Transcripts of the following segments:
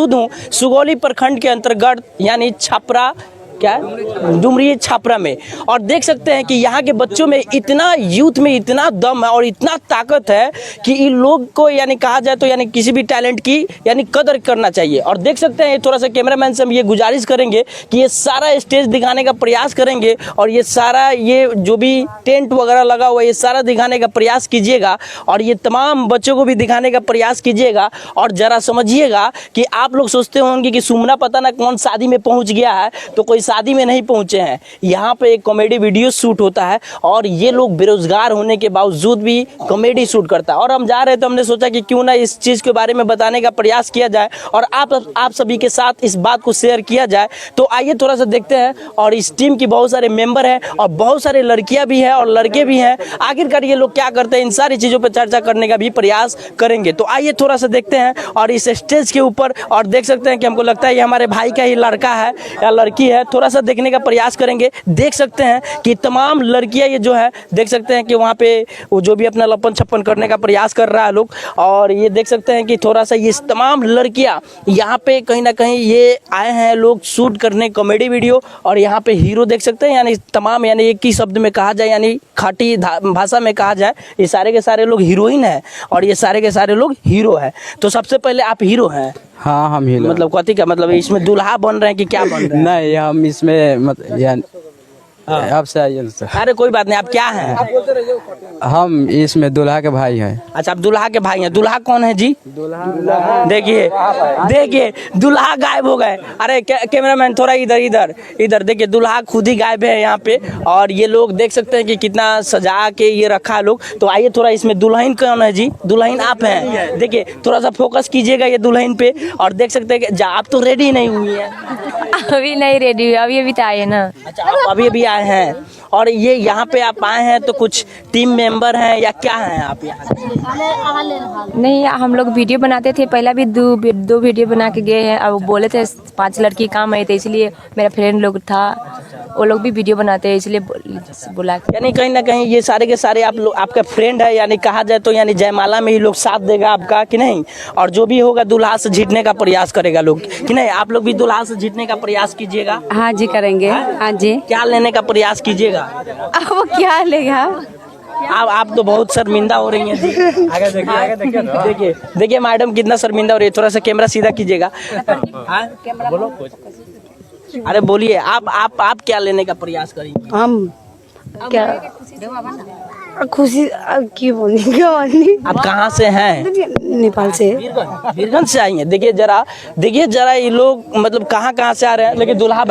मौजूद हूँ सुगौली प्रखंड के अंतर्गत यानी छपरा क्या डुमरी छापरा में। और देख सकते हैं कि यहाँ के बच्चों में इतना यूथ में इतना दम है और इतना ताकत है कि इन लोग को यानी कहा जाए तो यानी किसी भी टैलेंट की यानी कदर करना चाहिए। और देख सकते हैं थोड़ा सा कैमरामैन से हम ये गुजारिश करेंगे कि ये सारा स्टेज दिखाने का प्रयास करेंगे और ये सारा ये जो भी टेंट वगैरह लगा हुआ है ये सारा दिखाने का प्रयास कीजिएगा और ये तमाम बच्चों को भी दिखाने का प्रयास कीजिएगा। और ज़रा समझिएगा कि आप लोग सोचते होंगे कि सुमना पता ना कौन शादी में पहुँच गया है, तो कोई शादी में नहीं पहुंचे हैं। यहाँ पे एक कॉमेडी वीडियो शूट होता है और ये लोग बेरोजगार होने के बावजूद भी कॉमेडी शूट करता है। और हम जा रहे थे, हमने सोचा कि क्यों ना इस चीज़ के बारे में बताने का प्रयास किया जाए और आप सभी के साथ इस बात को शेयर किया जाए। तो आइए थोड़ा सा देखते हैं। और इस टीम की बहुत सारे मेंबर हैं और बहुत सारे लड़कियां भी हैं और लड़के भी हैं। आखिरकार ये लोग क्या करते हैं, इन सारी चीज़ों पर चर्चा करने का भी प्रयास करेंगे। तो आइए थोड़ा सा देखते हैं और इस स्टेज के ऊपर और देख सकते हैं कि हमको लगता है ये हमारे भाई का ही लड़का है या लड़की है। थोड़ा सा देखने का प्रयास करेंगे। देख सकते हैं कि तमाम लड़कियां ये जो है देख सकते हैं कि वहाँ पे वो जो भी अपना लपन छप्पन करने का प्रयास कर रहा है लोग। और ये देख सकते हैं कि थोड़ा सा ये तमाम लड़कियां यहाँ पे कहीं ना कहीं ये आए हैं लोग शूट करने कॉमेडी वीडियो। और यहाँ पे हीरो देख सकते हैं यानी तमाम यानी एक ही शब्द में कहा जाए यानी खाटी भाषा में कहा जाए ये सारे के सारे लोग हीरोइन है और ये सारे के सारे लोग हीरो है। तो सबसे पहले आप हीरो हैं? हाँ हम हीरो। मतलब कथी का मतलब इसमें दूल्हा बन रहे हैं कि क्या बन रहे हैं? नहीं हम इसमें आपसे आइए सर। अरे कोई बात नहीं, आप क्या हैं? हम इसमें दूल्हा के भाई हैं। अच्छा आप दूल्हा के भाई हैं। दूल्हा कौन है जी? देखिए देखिए दूल्हा गायब हो गए। अरे कैमरामैन थोड़ा इधर इधर इधर देखिए, दूल्हा खुद ही गायब है यहाँ पे। और ये लोग देख सकते हैं कि कितना सजा के ये रखा लोग। तो आइए थोड़ा इसमें दुल्हन कौन है जी? दुल्हन आप हैं। देखिए थोड़ा सा फोकस कीजिएगा ये दुल्हन पे। और देख सकते हैं कि आप तो रेडी नहीं हुई है। अभी नहीं रेडी हुई, अभी तो आए ना। अच्छा आप अभी आए हैं। और ये यहाँ पे आप आए हैं तो कुछ टीम मेंबर हैं या क्या हैं आप यहाँ? नहीं हम लोग वीडियो बनाते थे, पहला भी दो वीडियो बना के गए हैं। अब बोले थे 5 लड़की काम है तो इसलिए मेरा फ्रेंड लोग था वो लोग भी वीडियो बनाते हैं इसलिए बुला। यानी कहीं ना कहीं ये सारे के सारे आप लोग आपका फ्रेंड है यानी कहा जाए तो यानी जयमाला में ही लोग साथ देगा आपका कि नहीं? और जो भी होगा दूल्हा से जीतने का प्रयास करेगा लोग कि नहीं? आप लोग भी दूल्हा से जीतने का प्रयास कीजिएगा। हाँ जी करेंगे। हाँ जी। क्या लेने का प्रयास कीजिएगा? अब वो क्या लेगा? आप तो बहुत शर्मिंदा हो रही हैं जी। आगे देखिए देखिए देखिए मैडम कितना शर्मिंदा हो रही है। थोड़ा सा कैमरा सीधा कीजिएगा। बोलो अरे बोलिए आप क्या लेने का प्रयास करेंगे? हम क्या खुशी क्यों बोलेंगे? आप कहाँ से हैं? नेपाल से। वीरगंज से आई हैं। देखिए जरा ये लोग मतलब कहाँ से आ रहे हैं। लेकिन दूल्हा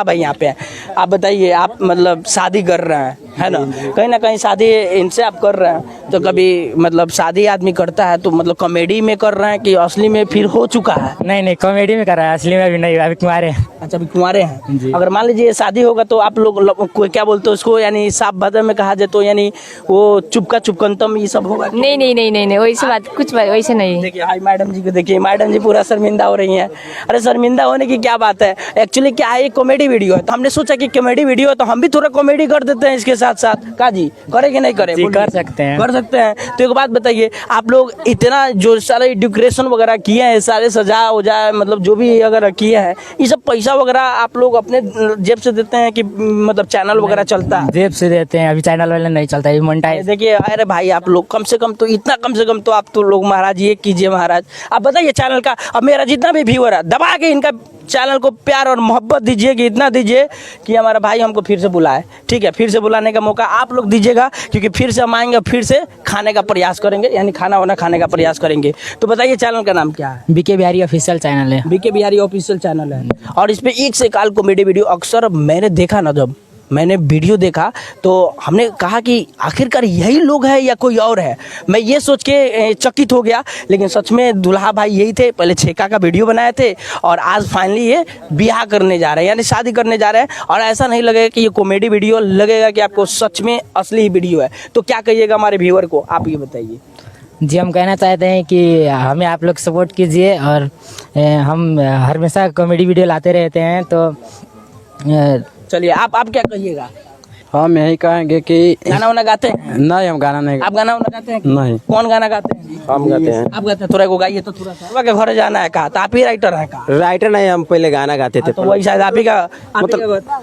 भाई यहाँ पे हैं। आप बताइए आप मतलब शादी कर रहे हैं है ना? कहीं ना कहीं शादी इनसे आप कर रहे हैं तो कभी मतलब शादी आदमी करता है तो मतलब कॉमेडी में कर रहे हैं कि असली में फिर हो चुका है? नहीं कॉमेडी में कर रहा है, असली में अभी नहीं, अभी कुंवारे हैं। अच्छा अभी कुंवारे हैं। अगर मान लीजिए शादी होगा तो आप लोग क्या बोलते हो उसको यानी साफ भाषा में कहा जाए तो यानी वो चुपकंतम ये सब होगा? नहीं वैसे बात कुछ वैसे नहीं। देखिए हाई मैडम जी को देखिए, मैडम जी पूरा शर्मिंदा हो रही हैं। अरे शर्मिंदा होने की क्या बात है, एक्चुअली क्या है ये कॉमेडी वीडियो है तो हमने सोचा कि कॉमेडी वीडियो है तो हम भी थोड़ा कॉमेडी कर देते हैं इसके साथ साथ। का जी करे कि नहीं करे? कर सकते हैं। तो एक बात बताइए, आप लोग इतना जो सारे डेकोरेशन वगैरह किए हैं, सारे सजा वजा मतलब जो भी अगर किए हैं, ये सब पैसा वगैरह आप लोग अपने जेब से देते हैं कि मतलब चैनल वगैरह चलता है? जेब से देते हैं, अभी चैनल वाले नहीं चलता है मोनेटाइज। देखिए अरे भाई आप लोग कम से कम तो आप तो लोग महाराज ये कीजिए महाराज। आप बताइए चैनल का अब मेरा जितना भी व्यूअर है दबा के इनका चैनल को प्यार और मोहब्बत दीजिए कि इतना दीजिए कि हमारा भाई हमको फिर से बुलाए। ठीक है, फिर से बुलाने का मौका आप लोग दीजिएगा क्योंकि फिर से हम आएंगे, फिर से खाने का प्रयास करेंगे यानी खाना वाना खाने का प्रयास करेंगे। तो बताइए चैनल का नाम क्या है? बीके बिहारी ऑफिशियल चैनल है। बीके बिहारी ऑफिशियल चैनल है और इस पे एक से काल कॉमेडी वीडियो अक्सर मैंने देखा ना, जब मैंने वीडियो देखा तो हमने कहा कि आखिरकार यही लोग हैं या कोई और है। मैं ये सोच के चकित हो गया, लेकिन सच में दूल्हा भाई यही थे। पहले छेका का वीडियो बनाए थे और आज फाइनली ये ब्याह करने जा रहे हैं यानी शादी करने जा रहे हैं। और ऐसा नहीं लगेगा कि ये कॉमेडी वीडियो, लगेगा कि आपको सच में असली ही वीडियो है। तो क्या कहिएगा हमारे व्यूअर को, आप ये बताइए। जी हम कहना चाहते हैं कि हमें आप लोग सपोर्ट कीजिए और हम हमेशा कॉमेडी वीडियो लाते रहते हैं। तो चलिए आप क्या कहिएगा? हम यही कहेंगे कि गाना वाना गाते हैं? नहीं, हम गाना नहीं आप गाना वाना गाते हैं? नहीं। कौन गाना गाते हैं? हम गाते हैं। आप गाते हैं? थोड़ा को गाइए तो थोड़ा सा। के घर जाना है कहा, तो आप ही राइटर हैं कहा? राइटर नहीं, हम पहले गाना गाते थे। तो वही शायद आप ही का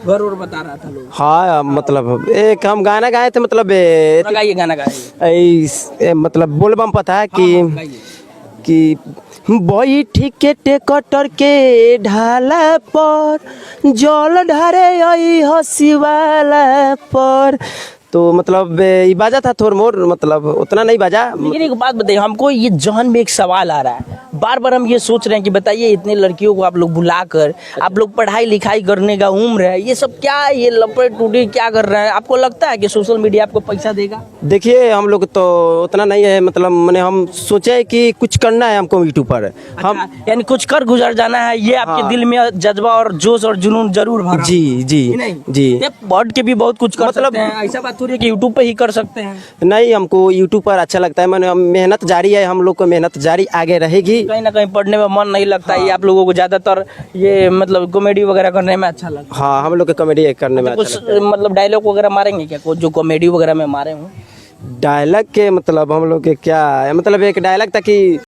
घर और बता रहा था लोग। हाँ, मतलब एक हम गाना गाए थे, मतलब थोड़ा गाइए, गाना गाइए। मतलब बोलबम पता है गाइए। कि बैठी के टेकटर के ढाला पर जल ढारे आई हसी वाला पर, तो मतलब ये बाजा था थोड़ा मोर, मतलब उतना नहीं बाजा। लेकिन एक बात बताइए, हमको ये जहन में एक सवाल आ रहा है, बार बार हम ये सोच रहे हैं कि बताइए इतने लड़कियों को आप लोग बुलाकर, आप लोग पढ़ाई लिखाई करने का उम्र है, ये सब क्या है, ये लपट टूटी क्या कर रहे हैं? आपको लगता है कि सोशल मीडिया आपको पैसा देगा? देखिए हम लोग तो उतना नहीं है, मतलब मैंने हम सोचे कि कुछ करना है हमको यूट्यूब पर। हम यानी कुछ कर गुजर जाना है, ये आपके दिल में जज्बा और जोश और जुनून जरूर भरा। जी जी जी। ये पढ़ के भी बहुत कुछ कर मतलब- सकते हैं, ऐसा बात थोड़ी है कि यूट्यूब पे ही कर सकते हैं। नहीं, हमको यूट्यूब पर अच्छा लगता है, मैंने मेहनत जारी है, हम लोग को मेहनत जारी आगे रहेगी। कहीं ना कहीं पढ़ने में मन नहीं लगता है, ये आप लोगों को ज्यादातर ये मतलब कॉमेडी वगैरह करने में अच्छा लगता हाँ, हम लोग को कॉमेडी करने में है। अच्छा कुछ मतलब डायलॉग वगैरह मारेंगे क्या, कुछ जो कॉमेडी वगैरह में मारे हूँ? डायलॉग के मतलब हम लोग के क्या है, मतलब एक डायलॉग था कि